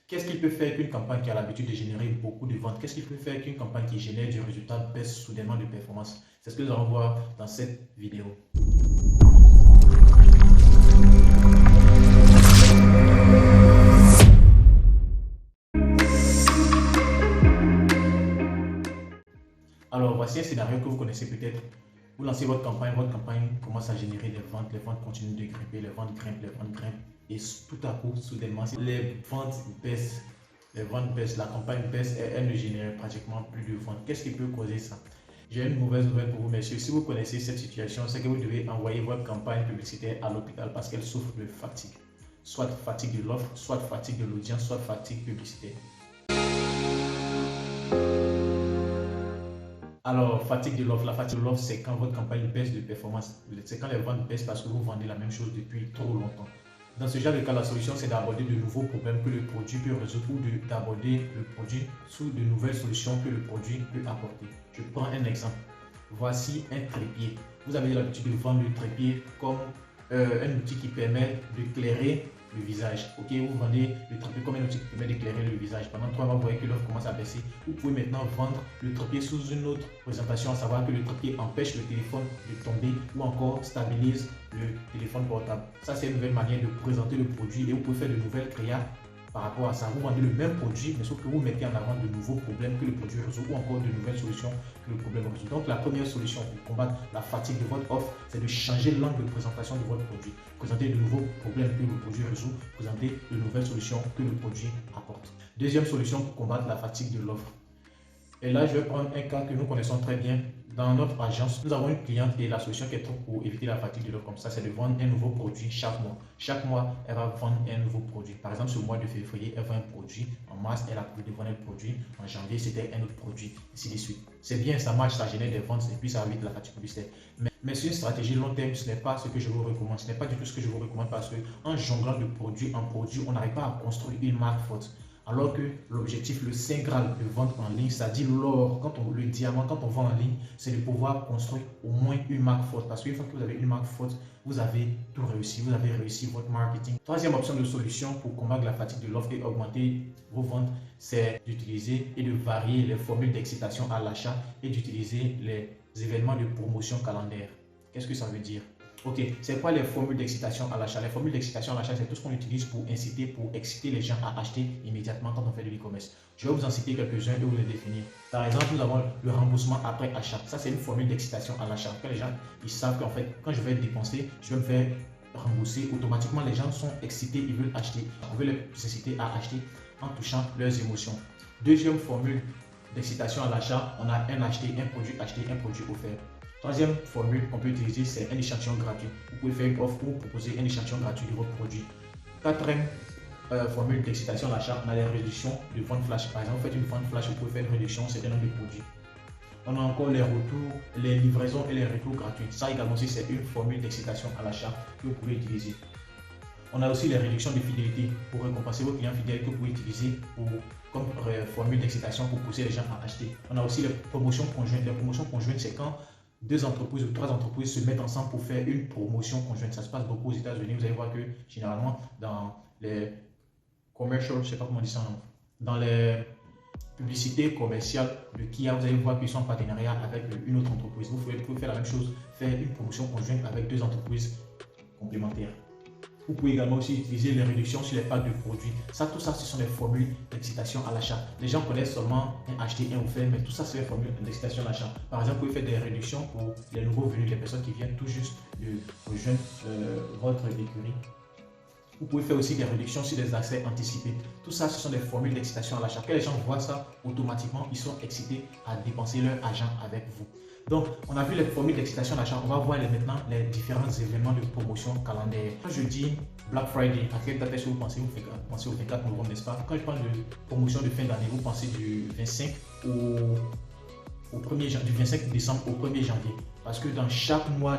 Qu'est-ce qui peut faire qu'une campagne qui a l'habitude de générer beaucoup de ventes, qu'est-ce qui peut faire qu'une campagne qui génère du résultat baisse soudainement de performance? C'est ce que nous allons voir dans cette vidéo. Alors, voici un scénario que vous connaissez peut-être. Vous lancez votre campagne commence à générer des ventes, les ventes continuent de grimper, les ventes grimpent, et tout à coup, soudainement, les ventes baissent, la campagne baisse et elle ne génère pratiquement plus de ventes. Qu'est-ce qui peut causer ça? J'ai une mauvaise nouvelle pour vous, messieurs. Si vous connaissez cette situation, c'est que vous devez envoyer votre campagne publicitaire à l'hôpital parce qu'elle souffre de fatigue. Soit fatigue de l'offre, soit fatigue de l'audience, soit fatigue publicitaire. Alors, fatigue de l'offre. La fatigue de l'offre, c'est quand votre campagne baisse de performance. C'est quand les ventes baissent parce que vous vendez la même chose depuis trop longtemps. Dans ce genre de cas, la solution, c'est d'aborder de nouveaux problèmes que le produit peut résoudre ou d'aborder le produit sous de nouvelles solutions que le produit peut apporter. Je prends un exemple. Voici un trépied. Vous avez l'habitude de vendre le trépied comme un outil qui permet d'éclairer le visage. Ok, vous vendez le trépied comme un outil qui permet d'éclairer le visage. Pendant 3 mois, vous voyez que l'offre commence à baisser. Vous pouvez maintenant vendre le trépied sous une autre présentation, à savoir que le trépied empêche le téléphone de tomber ou encore stabilise le téléphone portable. Ça, c'est une nouvelle manière de présenter le produit et vous pouvez faire de nouvelles créas par rapport à ça. Vous vendez le même produit, mais sauf que vous mettez en avant de nouveaux problèmes que le produit résout ou encore de nouvelles solutions que le problème résout. Donc, la première solution pour combattre la fatigue de votre offre, c'est de changer l'angle de présentation de votre produit. Présenter de nouveaux problèmes que le produit résout, présenter de nouvelles solutions que le produit apporte. Deuxième solution pour combattre la fatigue de l'offre. Et là, je vais prendre un cas que nous connaissons très bien. Dans notre agence, nous avons une cliente et la solution qu'elle trouve pour éviter la fatigue de l'offre comme ça, c'est de vendre un nouveau produit chaque mois. Chaque mois, elle va vendre un nouveau produit. Par exemple, sur le mois de février, elle vend un produit. En mars, elle a prévu de vendre un produit. En janvier, c'était un autre produit, ainsi de suite. C'est bien, ça marche, ça génère des ventes et puis ça évite la fatigue publicitaire. Mais c'est une stratégie long terme, ce n'est pas ce que je vous recommande. Ce n'est pas du tout ce que je vous recommande parce qu'en jonglant de produit en produit, on n'arrive pas à construire une marque forte. Alors que l'objectif, le Saint Graal de vente en ligne, c'est-à-dire l'or, le diamant, quand on vend en ligne, c'est de pouvoir construire au moins une marque forte. Parce qu'une fois que vous avez une marque forte, vous avez tout réussi. Vous avez réussi votre marketing. Troisième option de solution pour combattre la fatigue de l'offre et augmenter vos ventes, c'est d'utiliser et de varier les formules d'excitation à l'achat et d'utiliser les événements de promotion calendaire. Qu'est-ce que ça veut dire? Ok, c'est quoi les formules d'excitation à l'achat? Les formules d'excitation à l'achat, c'est tout ce qu'on utilise pour exciter les gens à acheter immédiatement quand on fait de l'e-commerce. Je vais vous en citer quelques-uns et vous les définir. Par exemple, nous avons le remboursement après achat. Ça, c'est une formule d'excitation à l'achat. Quand les gens ils savent qu'en fait, quand je vais dépenser, je vais me faire rembourser. Automatiquement, les gens sont excités, ils veulent acheter. On veut les inciter à acheter en touchant leurs émotions. Deuxième formule d'excitation à l'achat, on a un acheté, un produit offert. Troisième formule qu'on peut utiliser, c'est un échantillon gratuit. Vous pouvez faire une offre ou proposer un échantillon gratuit de votre produit. Quatrième formule d'excitation à l'achat, on a les réductions de vente flash. Par exemple, vous faites une vente flash, vous pouvez faire une réduction sur un nombre de produits. On a encore les retours, les livraisons et les retours gratuits. Ça également aussi, c'est une formule d'excitation à l'achat que vous pouvez utiliser. On a aussi les réductions de fidélité pour récompenser vos clients fidèles que vous pouvez utiliser comme formule d'excitation pour pousser les gens à acheter. On a aussi les promotions conjointes. Les promotions conjointes, c'est quand 2 entreprises ou 3 entreprises se mettent ensemble pour faire une promotion conjointe. Ça se passe beaucoup aux États-Unis. Vous allez voir que généralement dans les commercial, je ne sais pas comment on dit ça, non. Dans les publicités commerciales de Kia, vous allez voir qu'ils sont en partenariat avec une autre entreprise. Vous pouvez faire la même chose, faire une promotion conjointe avec 2 entreprises complémentaires. Vous pouvez également aussi utiliser les réductions sur les packs de produits. Ça, tout ça, ce sont des formules d'excitation à l'achat. Les gens connaissent seulement un acheté, un offert, mais tout ça, c'est des formules d'excitation à l'achat. Par exemple, vous pouvez faire des réductions pour les nouveaux venus, les personnes qui viennent tout juste de rejoindre votre écurie. Vous pouvez faire aussi des réductions sur des accès anticipés. Tout ça, ce sont des formules d'excitation à l'achat. Quand les gens voient ça, automatiquement, ils sont excités à dépenser leur argent avec vous. Donc, on a vu les formules d'excitation à l'achat. On va voir maintenant les différents événements de promotion calendaire. Quand je dis Black Friday, à quelle date est-ce que vous pensez? Vous pensez au 24 novembre, n'est-ce pas? Quand je parle de promotion de fin d'année, vous pensez du 25 au 1er janvier, du 25 décembre au 1er janvier. Parce que dans chaque mois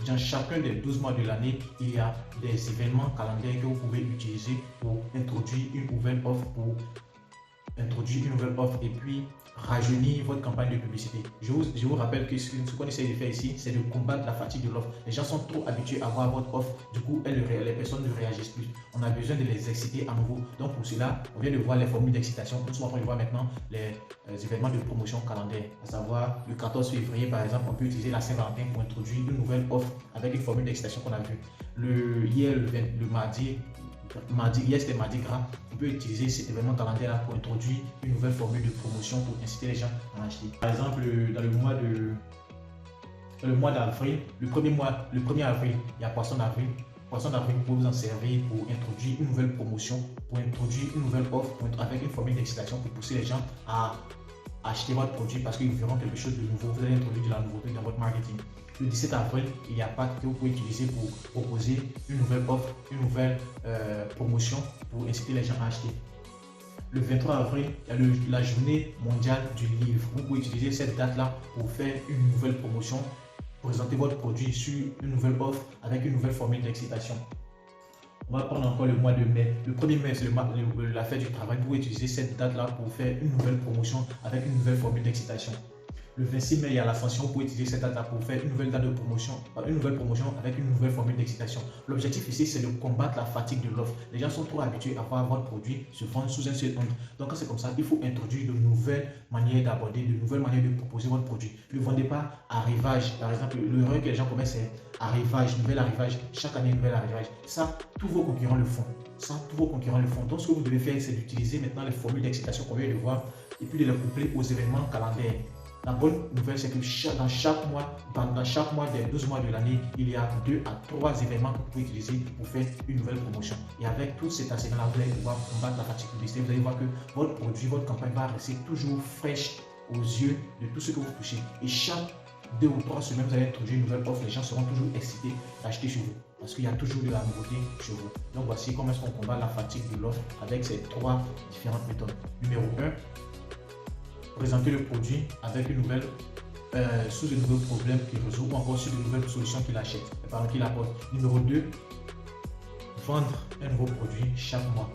dans chacun des 12 mois de l'année, il y a des événements calendaires que vous pouvez utiliser pour introduire une nouvelle offre, pour introduire une nouvelle offre et puis rajeunir votre campagne de publicité. Je vous rappelle que ce qu'on essaie de faire ici, c'est de combattre la fatigue de l'offre. Les gens sont trop habitués à voir votre offre, du coup, les personnes ne réagissent plus. On a besoin de les exciter à nouveau. Donc pour cela, on vient de voir les formules d'excitation. Nous sommes en train de voir maintenant les événements de promotion calendaire, à savoir le 14 février par exemple, on peut utiliser la Saint-Valentin pour introduire une nouvelle offre avec une formule d'excitation qu'on a vue. Hier, le mardi, hier c'était mardi gras, on peut utiliser cet événement calendaire là pour introduire une nouvelle formule de promotion pour inciter les gens à acheter. Par exemple, dans le mois d'avril, le 1er avril, il y a Poisson d'avril. Poisson d'avril, vous pouvez vous en servir pour introduire une nouvelle promotion, pour introduire une nouvelle offre, avec une formule d'excitation pour pousser les gens à acheter votre produit parce qu'ils verront quelque chose de nouveau. Vous allez introduire de la nouveauté dans votre marketing. Le 17 avril, il y a Pâques que vous pouvez utiliser pour proposer une nouvelle offre, une nouvelle promotion pour inciter les gens à acheter. Le 23 avril, il y a la journée mondiale du livre. Vous pouvez utiliser cette date-là pour faire une nouvelle promotion, présenter votre produit sur une nouvelle offre avec une nouvelle formule d'excitation. On va prendre encore le mois de mai. Le 1er mai, c'est la fête du travail. Vous pouvez utiliser cette date-là pour faire une nouvelle promotion avec une nouvelle formule d'excitation. Le 26 mai, il y a l'Ascension. Vous pouvez utiliser cette date-là pour faire une nouvelle date de promotion, une nouvelle promotion avec une nouvelle formule d'excitation. L'objectif ici, c'est de combattre la fatigue de l'offre. Les gens sont trop habitués à voir votre produit se vendre sous un seul angle. Donc, quand c'est comme ça, il faut introduire de nouvelles manières d'aborder, de nouvelles manières de proposer votre produit. Ne vendez pas arrivage. Par exemple, l'erreur que les gens commettent, c'est arrivage, nouvel arrivage. Chaque année, nouvel arrivage. Ça, tous vos concurrents le font. Donc, ce que vous devez faire, c'est d'utiliser maintenant les formules d'excitation qu'on vient de voir et puis de les coupler aux événements calendaires. La bonne nouvelle, c'est que dans chaque mois des 12 mois de l'année, il y a 2 à 3 événements que vous pouvez utiliser pour faire une nouvelle promotion. Et avec tout cet arsenal-là, vous allez pouvoir combattre la fatigue publicitaire. Vous allez voir que votre produit, votre campagne va rester toujours fraîche aux yeux de tous ceux que vous touchez. Et chaque 2 ou 3 semaines, vous allez introduire une nouvelle offre. Les gens seront toujours excités d'acheter chez vous parce qu'il y a toujours de la nouveauté chez vous. Donc voici comment est-ce qu'on combat la fatigue de l'offre avec ces 3 différentes méthodes. Numéro 1. Présenter le produit avec une nouvelle, sous de nouveaux problèmes qu'il résout ou encore sur de nouvelles solutions qu'il achète, qu'il apporte. Numéro 2, vendre un nouveau produit chaque mois.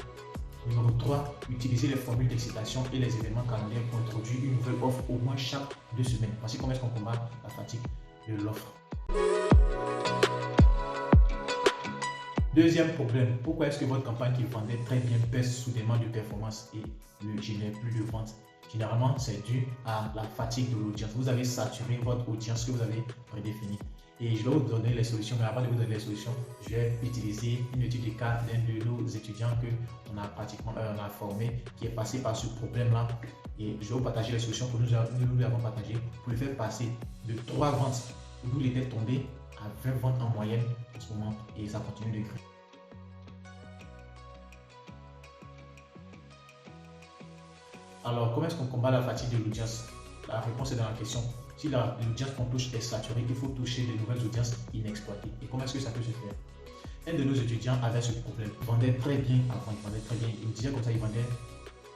Numéro 3, utiliser les formules d'excitation et les événements calendaires pour introduire une nouvelle offre au moins chaque 2 semaines. Voici comment est-ce qu'on combat la fatigue de l'offre. Deuxième problème, pourquoi est-ce que votre campagne qui vendait très bien baisse soudainement de performance et ne génère plus de ventes? Généralement, c'est dû à la fatigue de l'audience. Vous avez saturé votre audience que vous avez prédéfinie. Et je vais vous donner les solutions, mais avant de vous donner les solutions, je vais utiliser une étude de cas d'un de nos étudiants qu'on a formé, qui est passé par ce problème-là. Et je vais vous partager les solutions que nous avons partagées pour le faire passer de 3 ventes d'où il était tombé à 20 ventes en moyenne en ce moment. Et ça continue de grimper. Alors, comment est-ce qu'on combat la fatigue de l'audience? La réponse est dans la question. Si l'audience qu'on touche est saturée, il faut toucher de nouvelles audiences inexploitées. Et comment est-ce que ça peut se faire? Un de nos étudiants avait ce problème. Il vendait très bien avant, il vendait très bien. Il me disait comme ça, il vendait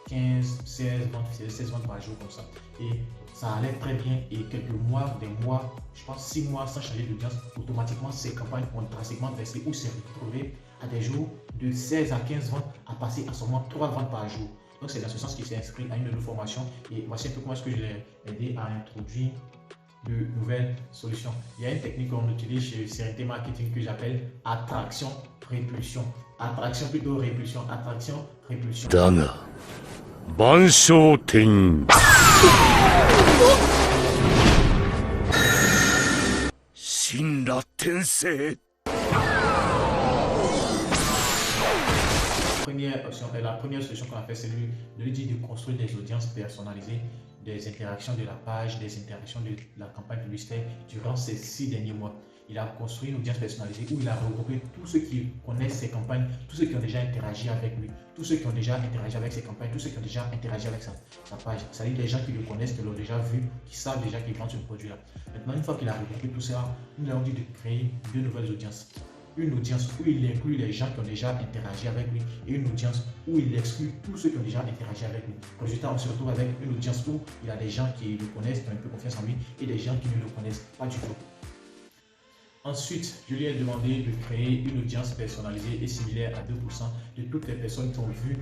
15, 16 ventes par jour comme ça. Et ça allait très bien. Et quelques mois, des mois, je pense 6 mois sans changer d'audience, automatiquement, ses campagnes ont drastiquement baissé ou s'est retrouvé à des jours de 16 à 15 ventes à passer à seulement 3 ventes par jour. Donc c'est dans ce sens qu'il s'est inscrit à une de nos formations et voici un peu comment est-ce que je l'ai aidé à introduire de nouvelles solutions. Il y a une technique qu'on utilise chez CRT Marketing que j'appelle attraction-répulsion. Attraction plutôt répulsion. Attraction-répulsion. Daga, Bansho Ten. Shinra Tensei. La première solution qu'on a fait, c'est de lui dire de construire des audiences personnalisées, des interactions de la page, des interactions de la campagne publicitaire durant ces 6 derniers mois. Il a construit une audience personnalisée où il a regroupé tous ceux qui connaissent ses campagnes, tous ceux qui ont déjà interagi avec lui, tous ceux qui ont déjà interagi avec ses campagnes, tous ceux qui ont déjà interagi avec sa page. C'est-à-dire des gens qui le connaissent, qui l'ont déjà vu, qui savent déjà qu'il vend ce produit-là. Maintenant, une fois qu'il a regroupé tout ça, nous lui avons dit de créer 2 nouvelles audiences. Une audience où il inclut les gens qui ont déjà interagi avec lui et une audience où il exclut tous ceux qui ont déjà interagi avec lui. Résultat, on se retrouve avec une audience où il y a des gens qui le connaissent, qui ont un peu confiance en lui et des gens qui ne le connaissent pas du tout. Ensuite, je lui ai demandé de créer une audience personnalisée et similaire à 2% de toutes les personnes qui ont vu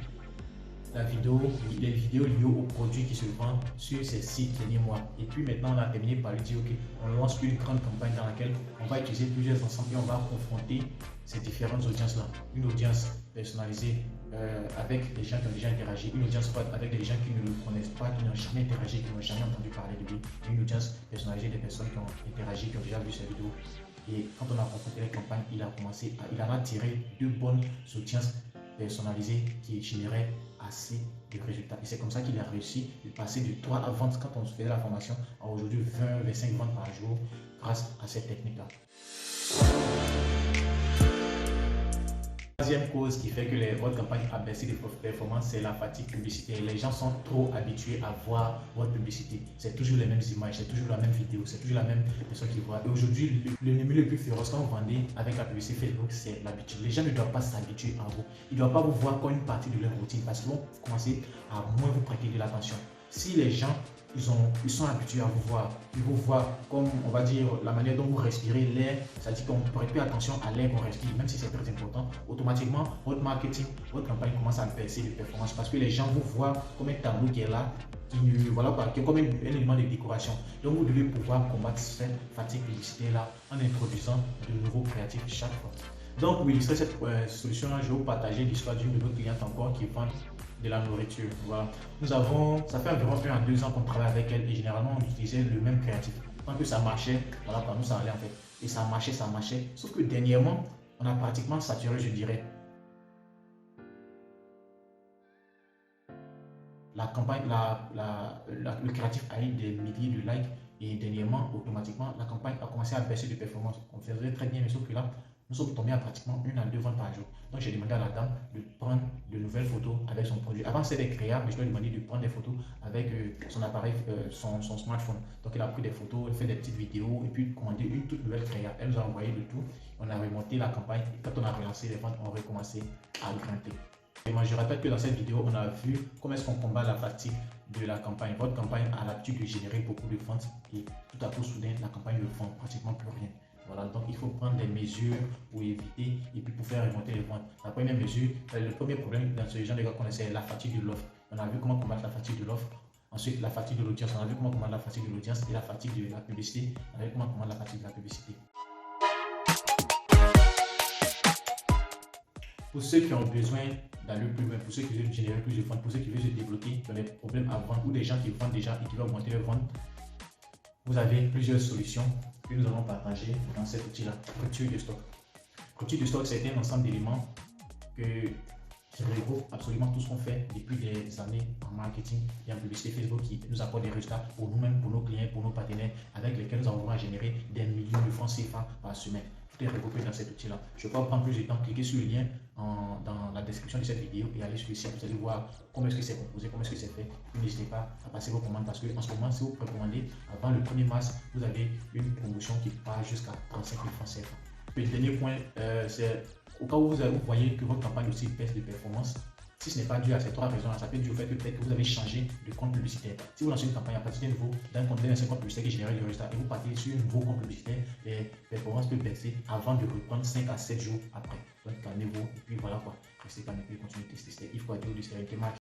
les vidéos liées aux produits qui se vendent sur ces 6 derniers mois. Et puis maintenant, on a terminé par lui dire, ok, on lance une grande campagne dans laquelle on va utiliser plusieurs ensembles et on va confronter ces différentes audiences-là. Une audience personnalisée avec des gens qui ont déjà interagi, une audience avec des gens qui ne le connaissent pas, qui n'ont jamais interagi, qui n'ont jamais entendu parler de lui, et une audience personnalisée des personnes qui ont interagi, qui ont déjà vu ces vidéos. Et quand on a confronté les campagnes, il en a tiré 2 bonnes audiences personnalisées qui généraient assez de résultats. Et c'est comme ça qu'il a réussi de passer de 3 à ventes quand on se faisait la formation à aujourd'hui 20-25 ventes par jour grâce à cette technique-là. La troisième cause qui fait que votre campagne a baissé de performance, c'est la fatigue publicitaire. Les gens sont trop habitués à voir votre publicité. C'est toujours les mêmes images, c'est toujours la même vidéo, c'est toujours la même personne qui voit. Et aujourd'hui, l'ennemi le plus féroce quand vous vendez avec la publicité Facebook, c'est l'habitude. Les gens ne doivent pas s'habituer à vous. Ils ne doivent pas vous voir comme une partie de leur routine parce qu'ils vont commencer à moins vous prêter de l'attention. Si les gens ils sont habitués à vous voir, ils vous voient comme, on va dire, la manière dont vous respirez l'air, c'est-à-dire qu'on prête plus attention à l'air qu'on respire, même si c'est très important, automatiquement, votre marketing, votre campagne commence à baisser de performance parce que les gens vous voient comme un tableau qui est là, qui est comme un élément de décoration. Donc, vous devez pouvoir combattre cette fatigue publicitaire-là en introduisant de nouveaux créatifs chaque fois. Donc, pour illustrer cette solution-là, je vais vous partager l'histoire d'une de nos clientes encore qui vend de la nourriture. Voilà. Ça fait environ 1 à 2 ans qu'on travaille avec elle et généralement on utilisait le même créatif. Tant que ça marchait, voilà, pour nous ça allait en fait. Et ça marchait. Sauf que dernièrement, on a pratiquement saturé, je dirais. La campagne, le créatif a eu des milliers de likes et dernièrement, automatiquement, la campagne a commencé à baisser de performance. On faisait très bien, mais sauf que là, nous sommes tombés à pratiquement 1 à 2 ventes par jour. Donc j'ai demandé à la dame de prendre de nouvelles photos avec son produit. Avant c'était créable, mais je lui ai demandé de prendre des photos avec son appareil, son smartphone. Donc elle a pris des photos, elle fait des petites vidéos et puis commandé une toute nouvelle créa. Elle nous a envoyé le tout. On a remonté la campagne et quand on a relancé les ventes, on a recommencé à grimper. Et moi je rappelle que dans cette vidéo, on a vu comment est-ce qu'on combat la fatigue de la campagne. Votre campagne a l'habitude de générer beaucoup de ventes et tout à coup soudain, la campagne ne vend pratiquement plus rien. Voilà, donc il faut prendre des mesures pour éviter et puis pour faire remonter les ventes. La première mesure, le premier problème dans ce genre de cas qu'on essaie, la fatigue de l'offre. On a vu comment combattre la fatigue de l'offre. Ensuite, la fatigue de l'audience. On a vu comment combattre la fatigue de l'audience et la fatigue de la publicité. On a vu comment combattre la fatigue de la publicité. Pour ceux qui ont besoin d'aller plus loin, pour ceux qui veulent générer plus de ventes, pour ceux qui veulent se débloquer dans les problèmes à vendre ou des gens qui vendent déjà et qui veulent augmenter leurs ventes, vous avez plusieurs solutions que nous allons partager dans cet outil-là, rupture de stock. Rupture de stock, c'est un ensemble d'éléments qui regroupe absolument tout ce qu'on fait depuis des années en marketing et en publicité Facebook qui nous apporte des résultats pour nous-mêmes, pour nos clients, pour nos partenaires avec lesquels nous avons à générer des millions de francs CFA par semaine. Tout est regroupé dans cet outil-là. Je ne vais pas prendre plus de temps, cliquez sur le lien dans la description de cette vidéo et allez sur le site, vous allez voir comment est-ce que c'est composé, comment est-ce que c'est fait. N'hésitez pas à passer vos commandes parce qu'en ce moment, si vous précommandez avant le 1er mars, vous avez une promotion qui part jusqu'à 35 000 francs CFA. Le dernier point, c'est au cas où vous voyez que votre campagne aussi baisse de performance. Si ce n'est pas dû à ces 3 raisons-là, ça peut être dû au fait que peut-être que vous avez changé de compte publicitaire. Si vous lancez une campagne à partir d'un compte publicitaire qui génère des résultats et vous partez sur un nouveau compte publicitaire, les performances peuvent baisser avant de reprendre 5 à 7 jours après. Donc calmez-vous et puis voilà quoi. Restez calme et puis continuez de tester. Il faut être du